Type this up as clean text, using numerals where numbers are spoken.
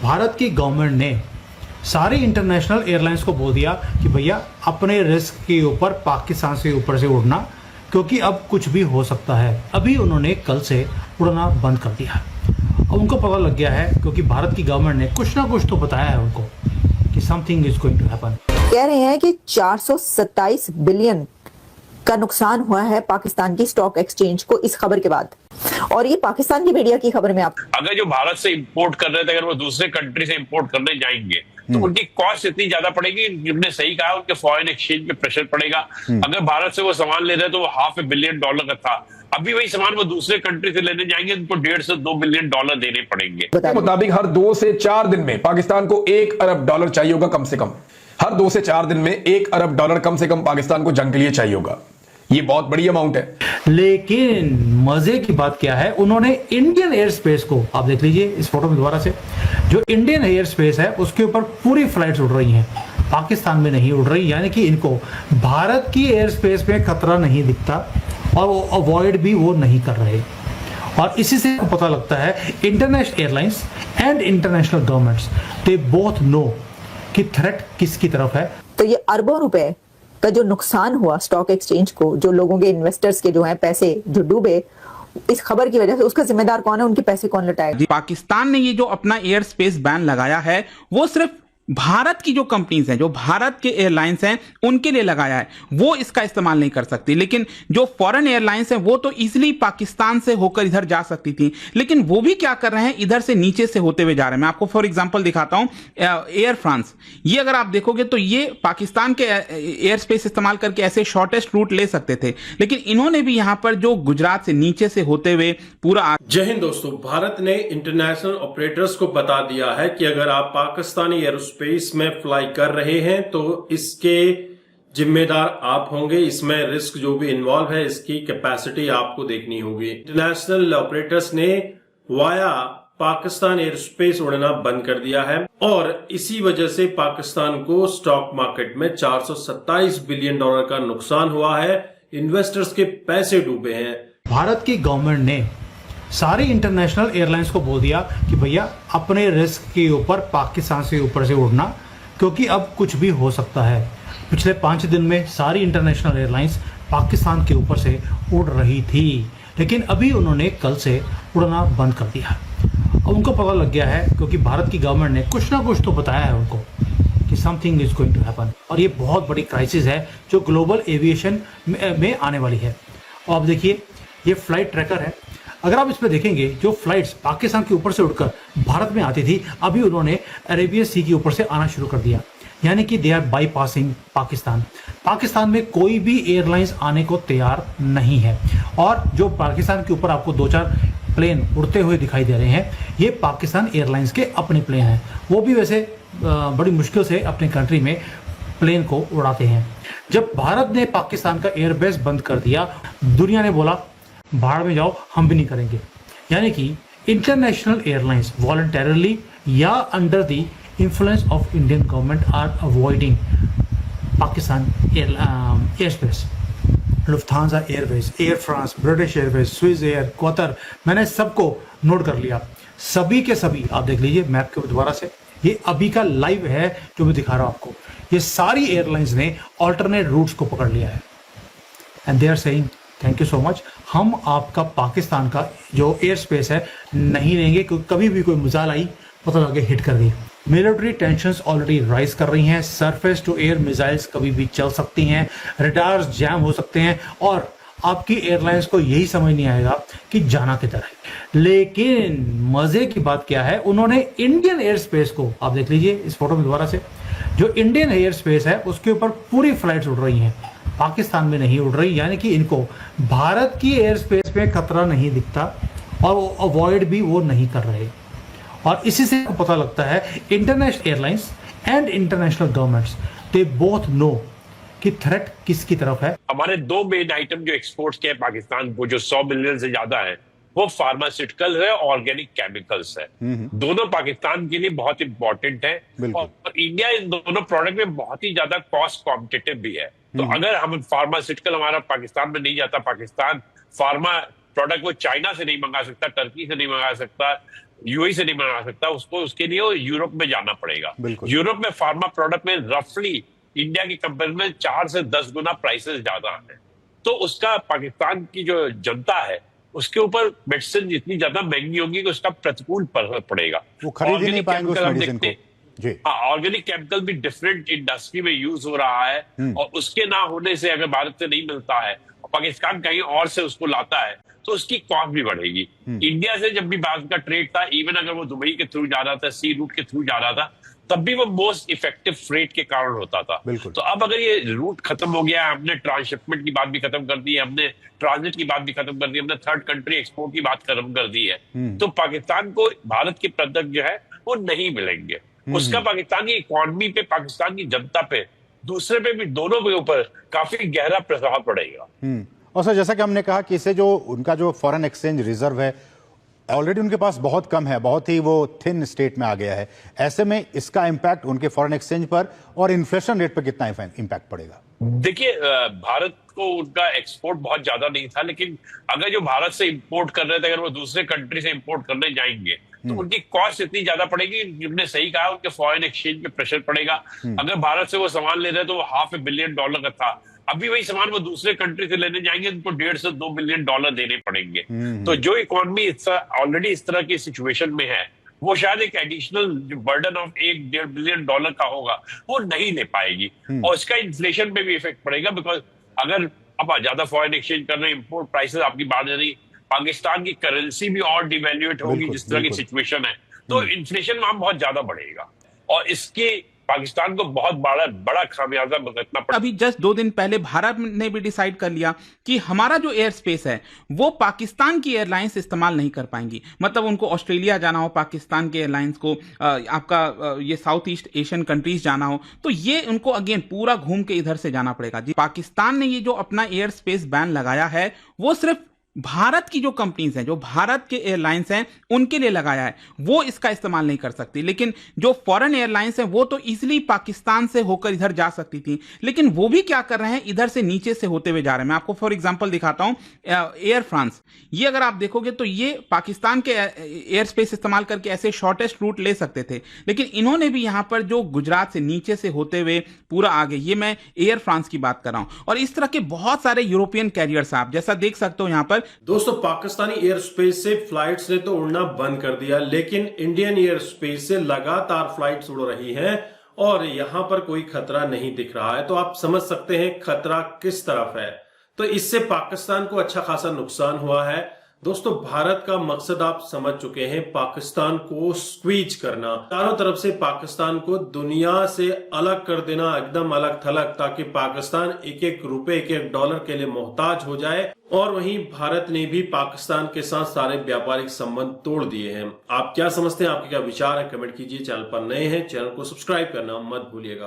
भारत की गवर्नमेंट ने सारी इंटरनेशनल एयरलाइंस को बोल दिया कि भैया अपने रिस्क के ऊपर पाकिस्तान से ऊपर से उड़ना, क्योंकि अब कुछ भी हो सकता है। अभी उन्होंने कल से उड़ना बंद कर दिया। अब उनको पता लग गया है, क्योंकि भारत की गवर्नमेंट ने कुछ ना कुछ तो बताया है उनको कि something is going to happen. कह रहे हैं कि 427 बिलियन का नुकसान हुआ है पाकिस्तान की स्टॉक एक्सचेंज को इस खबर के बाद। और ये पाकिस्तान की मीडिया की खबर में आप अगर जो भारत से इंपोर्ट कर रहे थे अगर वो दूसरे कंट्री से इंपोर्ट करने जाएंगे तो उनकी कॉस्ट इतनी ज्यादा पड़ेगी। जिसने सही कहा, उनके फॉरेन एक्सचेंज पे प्रेशर पड़ेगा। अगर भारत से वो सामान ले रहे तो वो $500 बिलियन का था, अभी वही सामान वो दूसरे कंट्री से लेने जाएंगे, उनको $1.5 से $2 बिलियन देने पड़ेंगे। के मुताबिक हर 2 से 4 दिन में पाकिस्तान को $1 अरब चाहिए होगा कम से कम। हर 2 से 4 दिन में $1 अरब कम से कम पाकिस्तान को जंग के लिए चाहिए होगा। ये बहुत बड़ी अमाउंट है। लेकिन मजे की बात क्या है, उन्होंने इंडियन एयर स्पेस को, आप देख लीजिए इस फोटो में दोबारा से, जो इंडियन एयर स्पेस है उसके ऊपर पूरी फ्लाइट्स उड़ रही हैं, पाकिस्तान में नहीं उड़ रही। यानी कि इनको भारत की एयर स्पेस में खतरा नहीं दिखता और वो अवॉइड भी वो नहीं कर रहे। और इसी से पता लगता है international airlines and international governments they both know कि थ्रेट किसकी तरफ है। तो ये अरबों रुपए का जो नुकसान हुआ स्टॉक एक्सचेंज को, जो लोगों के इन्वेस्टर्स के जो हैं पैसे जो डूबे इस खबर की वजह से, उसका जिम्मेदार कौन है? उनके पैसे कौन लौटाएगा? पाकिस्तान ने ये जो अपना एयर स्पेस बैन लगाया है वो सिर्फ भारत की जो कंपनीज हैं, जो भारत के एयरलाइंस हैं, उनके लिए लगाया है। वो इसका इस्तेमाल नहीं कर सकती। लेकिन जो फॉरेन एयरलाइंस हैं वो तो इजीली पाकिस्तान से होकर इधर जा सकती थी। लेकिन वो भी क्या कर रहे हैं, इधर से नीचे से होते हुए जा रहे हैं। मैं आपको फॉर एग्जांपल दिखाता हूं, एयर फ्रांस, ये अगर आप देखोगे तो ये पाकिस्तान के एयर स्पेस इस्तेमाल करके ऐसे शॉर्टेस्ट रूट ले सकते थे, लेकिन इन्होंने भी यहां पर जो गुजरात से नीचे से होते हुए पूरा। जय हिंद दोस्तों, भारत ने इंटरनेशनल ऑपरेटर्स को बता दिया है कि अगर आप पाकिस्तानी एयर स्पेस में फ्लाई कर रहे हैं तो इसके जिम्मेदार आप होंगे। इसमें रिस्क जो भी इन्वॉल्व है, इसकी कैपेसिटी आपको देखनी होगी। इंटरनेशनल ऑपरेटर्स ने वाया पाकिस्तान एयर स्पेस उड़ना बंद कर दिया है और इसी वजह से पाकिस्तान को स्टॉक मार्केट में $427 बिलियन का नुकसान हुआ है। इन्वेस्टर्स के पैसे डूबे हैं। भारत की गवर्नमेंट ने सारी इंटरनेशनल एयरलाइंस को बोल दिया कि भैया अपने रिस्क के ऊपर पाकिस्तान से ऊपर से उड़ना, क्योंकि अब कुछ भी हो सकता है। पिछले 5 दिन में सारी इंटरनेशनल एयरलाइंस पाकिस्तान के ऊपर से उड़ रही थी, लेकिन अभी उन्होंने कल से उड़ना बंद कर दिया। अब उनको पता लग गया है, क्योंकि भारत की गवर्नमेंट ने कुछ ना कुछ तो बताया है उनको कि something is going to happen. और ये बहुत बड़ी क्राइसिस है जो ग्लोबल एविएशन में आने वाली है। और आप देखिए, ये फ्लाइट ट्रैकर है। अगर आप इसमें देखेंगे, जो फ्लाइट्स पाकिस्तान के ऊपर से उड़कर भारत में आती थी, अभी उन्होंने अरेबियन सी के ऊपर से आना शुरू कर दिया। यानी कि they are bypassing Pakistan. Pakistan में कोई भी एयरलाइंस आने को तैयार नहीं है। और जो पाकिस्तान के ऊपर आपको 2-4 प्लेन उड़ते हुए दिखाई दे रहे हैं, ये पाकिस्तान एयरलाइंस के अपने प्लेन हैं। वो भी वैसे बड़ी मुश्किल से अपने कंट्री में प्लेन को उड़ाते हैं। जब भारत ने पाकिस्तान का एयरबेस बंद कर दिया, दुनिया ने बोला भाड़ में जाओ, हम भी नहीं करेंगे। यानी कि इंटरनेशनल एयरलाइंस वॉलंटरली या under the influence of Indian government are avoiding Pakistan air space. Lufthansa Airways, Air France, British Airways, Swiss Air, Qatar, मैंने सबको नोट कर लिया। सभी के सभी आप देख लीजिए मैप के दोबारा से, ये अभी का लाइव है जो मैं दिखा रहा हूं आपको। ये सारी एयरलाइंस ने ऑल्टरनेट रूट्स को पकड़ लिया है and they are saying thank you so much, हम आपका पाकिस्तान का जो एयर स्पेस है नहीं लेंगे, क्योंकि कभी भी कोई मिसाइल आई पता लगे हिट कर गई। मिलिट्री टेंशंस ऑलरेडी राइज कर रही हैं। सरफेस टू एयर मिसाइल्स कभी भी चल सकती हैं, रडार्स जैम हो सकते हैं और आपकी एयरलाइंस को यही समझ नहीं आएगा कि जाना किधर है। लेकिन मजे की बात क्या है, उन्होंने इंडियन एयर स्पेस को, आप देख लीजिए इस फोटो में दोबारा से, जो इंडियन एयर स्पेस है उसके ऊपर पूरी फ्लाइट्स उड़ रही हैं, पाकिस्तान में नहीं उड़ रही। यानी कि इनको भारत की एयर स्पेस में खतरा नहीं दिखता और वो अवॉइड भी वो नहीं कर रहे। और इसी से पता लगता है international airlines and international governments they both know कि थ्रेट किसकी तरफ है। हमारे 2 मेन आइटम जो एक्सपोर्ट के पाकिस्तान को, जो 100 बिलियन से ज्यादा है, वो फार्मास्यूटिकल है, ऑर्गेनिक केमिकल्स है। दोनों पाकिस्तान के लिए बहुत इंपॉर्टेंट है और इंडिया इन दोनों प्रोडक्ट में बहुत ही ज्यादा कॉस्ट कॉम्पिटिटिव भी है। तो अगर हम फार्मास्यूटिकल हमारा पाकिस्तान में नहीं जाता, पाकिस्तान फार्मा प्रोडक्ट वो चाइना से नहीं मंगा सकता, टर्की से नहीं मंगा सकता, यूएई से नहीं मंगा सकता, उसको उसके लिए वो यूरोप में जाना पड़ेगा। यूरोप में फार्मा प्रोडक्ट में रफली इंडिया की कंपेरिजन में 4 से 10 गुना प्राइसेस ज्यादा है। तो उसका पाकिस्तान की जो जनता है उसके ऊपर मेडिसिन इतनी ज्यादा महंगी होगी कि उसका प्रतिकूल प्रभाव पड़ेगा। वो खरीद ही नहीं पाएंगे उस मेडिसिन को। जी हाँ, ऑर्गेनिक केमिकल भी डिफरेंट इंडस्ट्री में यूज हो रहा है और उसके ना होने से अगर भारत से नहीं मिलता है और पाकिस्तान कहीं और से उसको लाता है तो उसकी कॉस्ट भी बढ़ेगी। इंडिया से जब भी भारत का ट्रेड था, इवन अगर वो दुबई के थ्रू जा रहा था, सी रूट के थ्रू जा रहा था, तब भी वो मोस्ट इफेक्टिव फ्रेट के कारण होता था। तो अब अगर ये रूट खत्म हो गया, हमने ट्रांसशिपमेंट की बात भी खत्म कर दी है, हमने ट्रांजिट की बात भी खत्म कर दी, हमने थर्ड कंट्री एक्सपोर्ट की बात खत्म कर दी है, तो पाकिस्तान को भारत के प्रोडक्ट जो है वो नहीं मिलेंगे। उसका पाकिस्तान की इकोनॉमी पे, पाकिस्तान की जनता पे, दूसरे पे भी, दोनों के ऊपर काफी गहरा प्रभाव पड़ेगा। और सर जैसा कि हमने कहा कि इससे जो उनका जो फॉरेन एक्सचेंज रिजर्व है ऑलरेडी उनके पास बहुत कम है, बहुत ही वो थिन स्टेट में आ गया है। ऐसे में इसका इंपैक्ट उनके फॉरेन एक्सचेंज पर और इन्फ्लेशन रेट पर कितना इंपैक्ट पड़ेगा? देखिए, भारत को उनका एक्सपोर्ट बहुत ज्यादा नहीं था, लेकिन अगर जो भारत से इंपोर्ट कर रहे थे अगर वो दूसरे कंट्री से इंपोर्ट करने जाएंगे तो उनकी कॉस्ट इतनी ज्यादा पड़ेगी। जिसने सही कहा, उनके फॉरेन एक्सचेंज पे प्रेशर पड़ेगा। अगर भारत से वो सामान ले रहे हैं तो वो $500 million का था, अभी वही सामान वो दूसरे कंट्री से लेने जाएंगे उनको $1.5 से $2 billion देने पड़ेंगे। तो जो इकोनॉमी ऑलरेडी इस तरह की सिचुएशन में है, वो शायद एक एडिशनल बर्डन ऑफ $1-1.5 billion का होगा, वो नहीं ले पाएगी और इसका इन्फ्लेशन पे भी इफेक्ट पड़ेगा। बिकॉज अगर आप ज्यादा फॉरेन एक्सचेंज कर रहे हैं, इंपोर्ट प्राइसेस आपकी बढ़ रही, पाकिस्तान की करेंसी भी और डिवैल्यूएट होगी जिस तरह की सिचुएशन है, तो इन्फ्लेशन वहां बहुत ज्यादा बढ़ेगा और इसके पाकिस्तान को बहुत बड़ा खामियाजा भुगतना पड़ा। अभी जस्ट 2 दिन पहले भारत ने भी डिसाइड कर लिया कि हमारा जो एयर स्पेस है वो पाकिस्तान की एयरलाइंस इस्तेमाल नहीं कर पाएंगी। मतलब उनको ऑस्ट्रेलिया जाना हो, पाकिस्तान के एयरलाइंस को आपका ये साउथ ईस्ट एशियन कंट्रीज जाना हो, तो ये उनको अगेन पूरा घूम के इधर से जाना पड़ेगा। जी, पाकिस्तान ने ये जो अपना एयर स्पेस बैन लगाया है वो सिर्फ भारत की जो कंपनीज हैं, जो भारत के एयरलाइंस हैं, उनके लिए लगाया है, वो इसका इस्तेमाल नहीं कर सकती। लेकिन जो फॉरेन एयरलाइंस हैं वो तो इजीली पाकिस्तान से होकर इधर जा सकती थी, लेकिन वो भी क्या कर रहे हैं, इधर से नीचे से होते हुए जा रहे हैं। मैं आपको फॉर एग्जांपल दिखाता हूं, एयर फ्रांस, ये अगर आप देखोगे तो ये पाकिस्तान के एयर स्पेस इस्तेमाल करके ऐसे शॉर्टेस्ट रूट ले सकते थे, लेकिन इन्होंने भी यहां पर जो गुजरात से नीचे से होते हुए पूरा आगे, ये मैं एयर फ्रांस की बात कर रहा हूं। और इस तरह के बहुत सारे यूरोपियन कैरियर्स आप जैसा देख सकते हो यहां पर। दोस्तों, पाकिस्तानी एयर स्पेस से फ्लाइट्स ने तो उड़ना बंद कर दिया, लेकिन इंडियन एयर स्पेस से लगातार फ्लाइट्स उड़ रही हैं और यहां पर कोई खतरा नहीं दिख रहा है। तो आप समझ सकते हैं खतरा किस तरफ है। तो इससे पाकिस्तान को अच्छा खासा नुकसान हुआ है। दोस्तों, भारत का मकसद आप समझ चुके हैं, पाकिस्तान को स्क्वीज करना, चारों तरफ से पाकिस्तान को दुनिया से अलग कर देना, एकदम अलग थलग, ताकि पाकिस्तान एक एक रुपए, एक एक डॉलर के लिए मोहताज हो जाए। और वहीं भारत ने भी पाकिस्तान के साथ सारे व्यापारिक संबंध तोड़ दिए हैं। आप क्या समझते हैं, आपके क्या विचार है, कमेंट कीजिए। चैनल पर नए हैं, चैनल को सब्सक्राइब करना मत भूलिएगा।